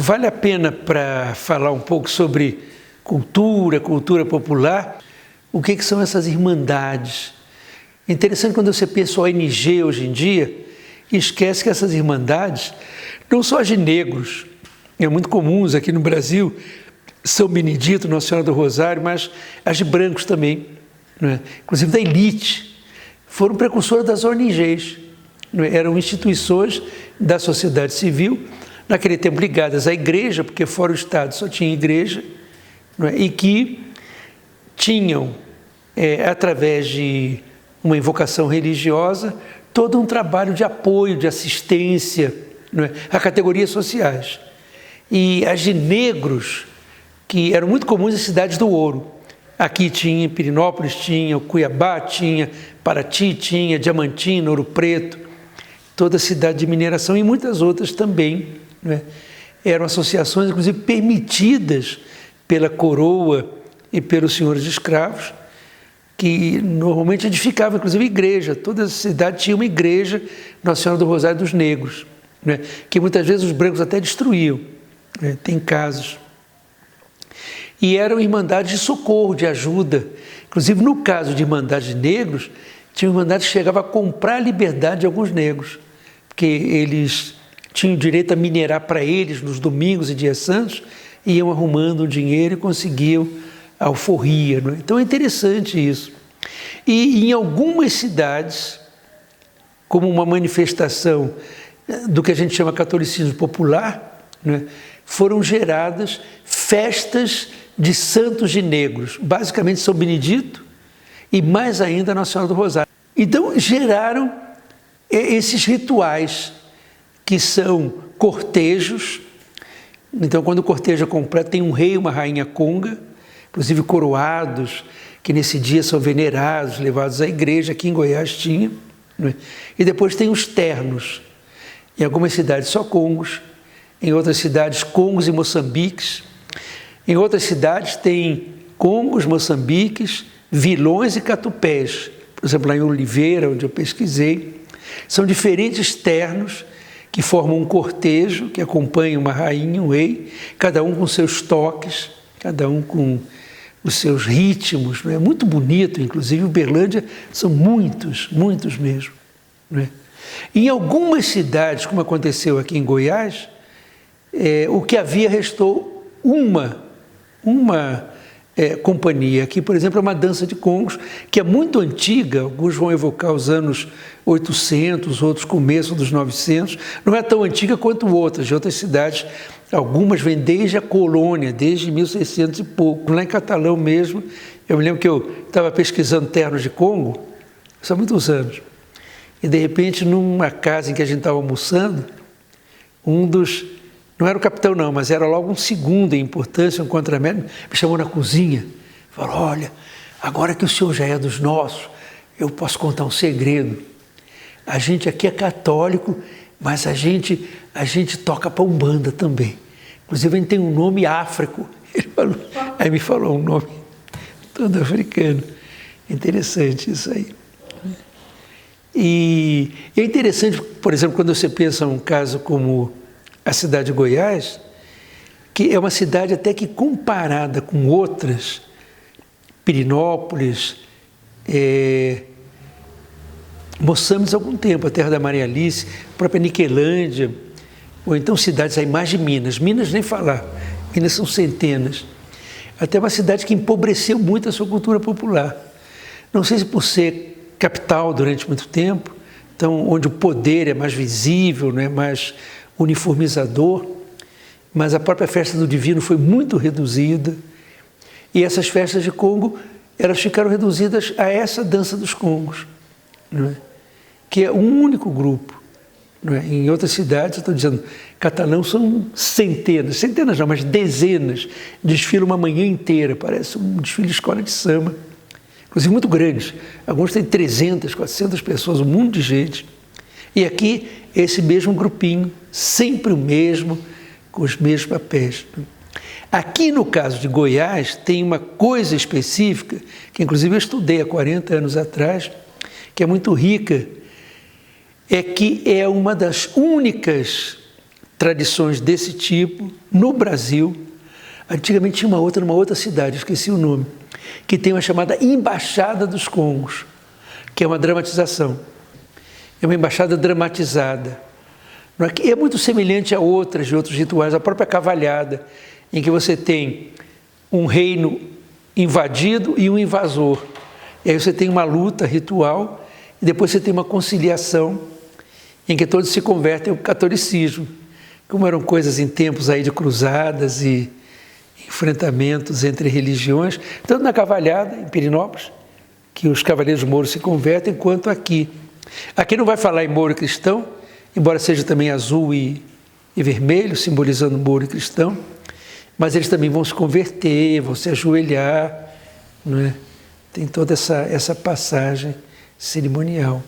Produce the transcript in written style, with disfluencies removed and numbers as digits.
vale a pena, para falar um pouco sobre cultura popular, o que são essas irmandades. É interessante quando você pensa em ONG hoje em dia, e esquece que essas irmandades não são as de negros, é muito comuns aqui no Brasil, São Benedito, Nossa Senhora do Rosário, mas as de brancos também, não é? Inclusive da elite, foram precursoras das ONGs, não é? Eram instituições da sociedade civil, naquele tempo ligadas à igreja, porque fora o Estado só tinha igreja, não é? E que tinham, através de uma invocação religiosa, todo um trabalho de apoio, de assistência, não é? A categorias sociais. E as de negros, que eram muito comuns em cidades do ouro. Aqui tinha, em Pirenópolis tinha, Cuiabá tinha, Paraty tinha, Diamantina, Ouro Preto, toda a cidade de mineração e muitas outras também, não é? Eram associações, inclusive, permitidas pela coroa e pelos senhores de escravos, que normalmente edificavam, inclusive, igreja. Toda a cidade tinha uma igreja, Nossa Senhora do Rosário dos Negros, não é? Que muitas vezes os brancos até destruíam, não é? Tem casos. E eram irmandades de socorro, de ajuda. Inclusive, no caso de irmandades de negros, tinha irmandades que chegavam a comprar a liberdade de alguns negros, porque eles tinham direito a minerar para eles nos domingos e dias santos, e iam arrumando o dinheiro e conseguiam a alforria, não é? Então é interessante isso. E em algumas cidades, como uma manifestação do que a gente chama catolicismo popular, não é? Foram geradas festas de santos de negros, basicamente São Benedito e mais ainda Nossa Senhora do Rosário. Então geraram esses rituais que são cortejos. Então, quando o cortejo é completo, tem um rei e uma rainha conga, inclusive coroados, que nesse dia são venerados, levados à igreja, aqui em Goiás tinha, não é? E depois tem os ternos. Em algumas cidades só congos, em outras cidades congos e moçambiques, em outras cidades tem congos, moçambiques, vilões e catupés. Por exemplo, lá em Oliveira, onde eu pesquisei, são diferentes ternos que formam um cortejo, que acompanha uma rainha e um rei, cada um com seus toques, cada um com os seus ritmos, não é? Muito bonito, inclusive Uberlândia são muitos mesmo, não é? Em algumas cidades, como aconteceu aqui em Goiás, o que havia restou uma companhia. Aqui, por exemplo, é uma dança de congos, que é muito antiga, alguns vão evocar os anos 800, outros começo dos 900, não é tão antiga quanto outras, de outras cidades, algumas vêm desde a colônia, desde 1600 e pouco. Lá em Catalão mesmo, eu me lembro que eu estava pesquisando ternos de Congo, isso há muitos anos, e de repente, numa casa em que a gente estava almoçando, não era o capitão não, mas era logo um segundo em importância, um contramédico, me chamou na cozinha, falou: olha, agora que o senhor já é dos nossos, eu posso contar um segredo. A gente aqui é católico, mas a gente toca para Umbanda também. Inclusive a gente tem um nome áfrico. Ele falou, aí me falou um nome todo africano. Interessante isso aí. E é interessante, por exemplo, quando você pensa num caso como a cidade de Goiás, que é uma cidade até que comparada com outras, Pirenópolis, Moçambique há algum tempo, a terra da Maria Alice, a própria Niquelândia, ou então cidades aí mais de Minas nem falar, Minas são centenas, até uma cidade que empobreceu muito a sua cultura popular. Não sei se por ser capital durante muito tempo, então onde o poder é mais visível, não é mais uniformizador, mas a própria festa do divino foi muito reduzida, e essas festas de Congo, elas ficaram reduzidas a essa dança dos congos, não é? Que é um único grupo, não é? Em outras cidades, eu estou dizendo, Catalão são centenas não, mas dezenas, desfilam uma manhã inteira, parece um desfile de escola de samba, inclusive muito grandes, alguns têm 300, 400 pessoas, um mundo de gente, e aqui esse mesmo grupinho, sempre o mesmo, com os mesmos papéis. Aqui no caso de Goiás tem uma coisa específica, que inclusive eu estudei há 40 anos atrás, que é muito rica, é que é uma das únicas tradições desse tipo no Brasil. Antigamente tinha uma outra, numa outra cidade, esqueci o nome, que tem uma chamada Embaixada dos Congos, que é uma dramatização. É uma embaixada dramatizada. Não é que é muito semelhante a outras de outros rituais, a própria cavalhada, em que você tem um reino invadido e um invasor. E aí você tem uma luta ritual e depois você tem uma conciliação em que todos se convertem ao catolicismo. Como eram coisas em tempos aí de cruzadas e enfrentamentos entre religiões, tanto na cavalhada, em Pirenópolis, que os cavaleiros mouros se convertem, quanto aqui. Aqui não vai falar em mouro e cristão, embora seja também azul e vermelho, simbolizando mouro e cristão, mas eles também vão se converter, vão se ajoelhar, não é? Tem toda essa passagem cerimonial.